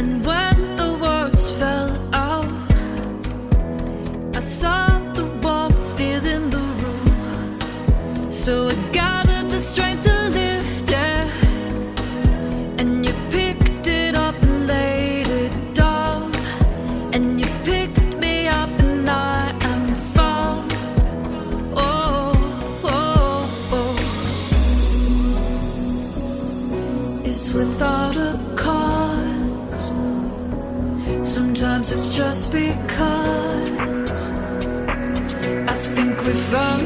And when the words fell out, I saw the warmth feel in the room. So I gathered the strength to lift it, and you picked it up and laid it down, and you picked me up and I am found. Oh, oh, oh. It's without a cause. Sometimes it's just because I think we've run